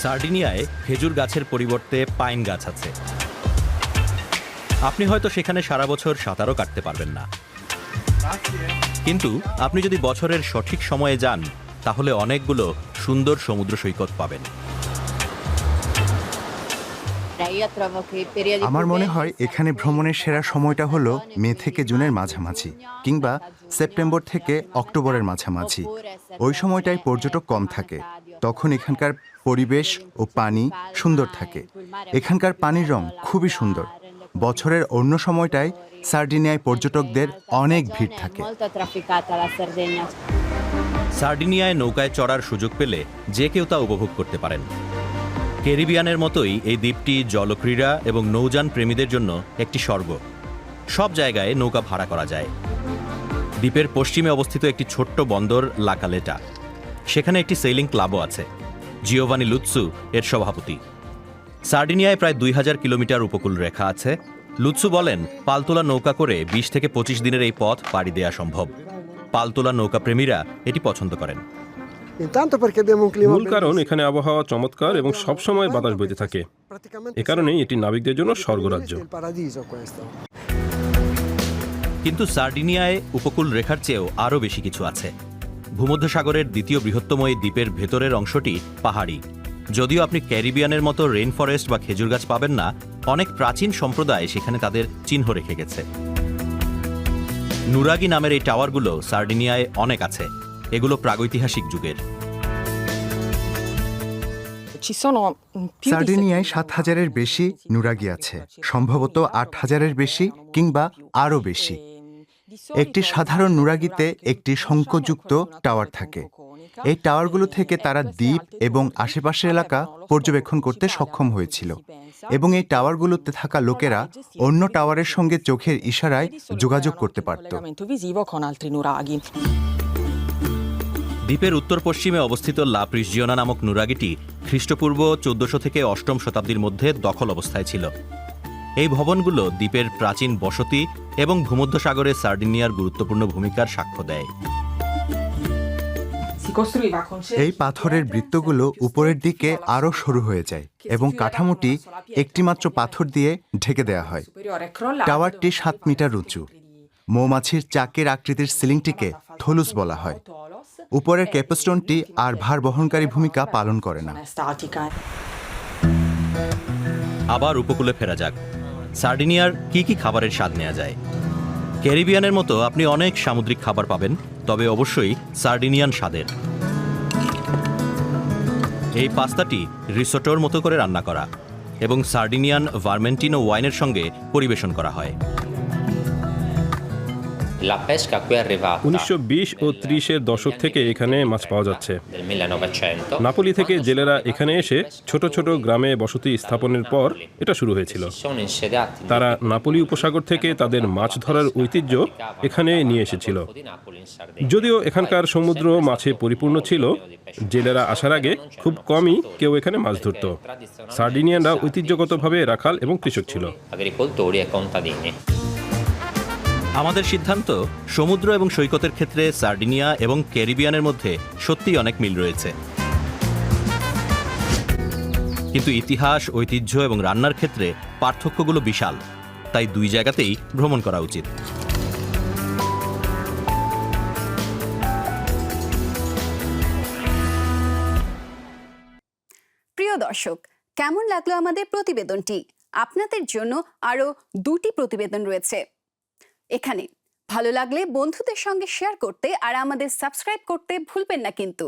সার্ডিনিয়ায় খেজুর গাছের পরিবর্তে পাইন গাছ আছে। আপনি হয়তো সেখানে সারা বছর সাঁতারও কাটতে পারবেন না, কিন্তু আপনি যদি বছরের সঠিক সময়ে যান তাহলে অনেকগুলো সুন্দর সমুদ্র সৈকত পাবেন। আমার মনে হয় এখানে ভ্রমণের সেরা সময়টা হলো মে থেকে জুনের মাঝামাঝি কিংবা সেপ্টেম্বর থেকে অক্টোবরের মাঝামাঝি। ওই সময়টায় পর্যটক কম থাকে, তখন এখানকার পরিবেশ ও পানি সুন্দর থাকে। এখানকার পানির রং খুবই সুন্দর। বছরের অন্য সময়টায় সার্ডিনিয়ায় পর্যটকদের অনেক ভিড় থাকে। সার্ডিনিয়ায় নৌকায় চড়ার সুযোগ পেলে যে কেউ তা উপভোগ করতে পারেন। ক্যারিবিয়ানের মতোই এই দ্বীপটি জলক্রীড়া এবং নৌযান প্রেমীদের জন্য একটি স্বর্গ। সব জায়গায় নৌকা ভাড়া করা যায়। দ্বীপের পশ্চিমে অবস্থিত একটি ছোট্ট বন্দর লা কালেটা, সেখানে একটি সেইলিং ক্লাবও আছে। জিওভানি লুৎসু এর সভাপতি। সার্ডিনিয়ায় প্রায় 2000 কিলোমিটার উপকূল রেখা আছে। লুৎসু বলেন, পালতোলা নৌকা করে 20 থেকে 25 দিনের এই পথ পাড়ি দেওয়া সম্ভব। পালতোলা নৌকা প্রেমীরা এটি পছন্দ করেন। মূল কারণ এখানে আবহাওয়া চমৎকার এবং সবসময় বাতাস বইতে থাকে। এ কারণেই এটি নাবিকদের জন্য স্বর্গরাজ্য। কিন্তু সার্ডিনিয়ায় উপকূল রেখার চেয়েও আরও বেশি কিছু আছে। ভূমধ্যসাগরের দ্বিতীয় বৃহত্তম এই দ্বীপের ভেতরের অংশটি পাহাড়ি। যদিও আপনি ক্যারিবিয়ানের মতো রেইন ফরেস্ট বা খেজুর গাছ পাবেন না, অনেক প্রাচীন সম্প্রদায় সেখানে তাদের চিহ্ন রেখে গেছে। নুরাগি নামের এই টাওয়ারগুলো সার্ডিনিয়ায় অনেক আছে। এগুলো প্রাগৈতিহাসিক যুগের। সার্ডিনিয়ায় 7000-এর বেশি নুরাগি আছে, সম্ভবত 8000-এর বেশি কিংবা আরও বেশি। একটি সাধারণ নুরাগিতে একটি শঙ্খযুক্ত টাওয়ার থাকে। এই টাওয়ারগুলো থেকে তারা দ্বীপ এবং আশেপাশের এলাকা পর্যবেক্ষণ করতে সক্ষম হয়েছিল, এবং এই টাওয়ারগুলোতে থাকা লোকেরা অন্য টাওয়ারের সঙ্গে চোখের ইশারায় যোগাযোগ করতে পারত। দ্বীপের উত্তর পশ্চিমে অবস্থিত লা প্রিজিওনা নামক নুরাগিটি খ্রিস্টপূর্ব 1400 থেকে 8ম শতাব্দীর মধ্যে দখল অবস্থায় ছিল। এই ভবনগুলো দ্বীপের প্রাচীন বসতি এবং ভূমধ্যসাগরে সার্ডিনিয়ার গুরুত্বপূর্ণ ভূমিকার সাক্ষ্য দেয়। এই পাথরের বৃত্তগুলো উপরের দিকে আরও সরু হয়ে যায় এবং কাঠামোটি একটিমাত্র পাথর দিয়ে ঢেকে দেওয়া হয়। টাওয়ারটি 7 মিটার উঁচু। মৌমাছির চাকের আকৃতির সিলিংটিকে থলুস বলা হয়। উপরের ক্যাপস্টোনটি আর ভার বহনকারী ভূমিকা পালন করে না। আবার উপকূলে ফেরা যাক। সার্ডিনিয়ার কি কি খাবারের স্বাদ নেওয়া যায়? ক্যারিবিয়ানের মতো আপনি অনেক সামুদ্রিক খাবার পাবেন, তবে অবশ্যই সার্ডিনিয়ান স্বাদের। এই পাস্তাটি রিসোটোর মতো করে রান্না করা এবং সার্ডিনিয়ান ভার্মেন্টিনো ওয়াইনের সঙ্গে পরিবেশন করা হয়। 1920 ও 30-এর দশক থেকে এখানে মাছ পাওয়া যাচ্ছে। নাপোলি থেকে জেলেরা এখানে এসে ছোট ছোট গ্রামে বসতি স্থাপনের পর এটা শুরু হয়েছিল। তারা নাপোলি উপসাগর থেকে তাদের মাছ ধরার ঐতিহ্য এখানে নিয়ে এসেছিল। যদিও এখানকার সমুদ্র মাছে পরিপূর্ণ ছিল, জেলেরা আসার আগে খুব কমই কেউ এখানে মাছ ধরত। সার্ডিনিয়ানরা ঐতিহ্যগতভাবে রাখাল এবং কৃষক ছিল। আমাদের সিদ্ধান্ত, সমুদ্র এবং সৈকতের ক্ষেত্রে সার্ডিনিয়া এবং ক্যারিবিয়ানের মধ্যে সত্যিই অনেক মিল রয়েছে, কিন্তু ইতিহাস, ঐতিহ্য এবং রান্নার ক্ষেত্রে পার্থক্যগুলো বিশাল। তাই দুই জায়গাতেই ভ্রমণ করা উচিত। প্রিয় দর্শক, কেমন লাগলো আমাদের প্রতিবেদনটি? আপনাদের জন্য আরো 2টি প্রতিবেদন রয়েছে এখানে। ভালো লাগলে বন্ধুদের সঙ্গে শেয়ার করতে আর আমাদের সাবস্ক্রাইব করতে ভুলবেন না কিন্তু।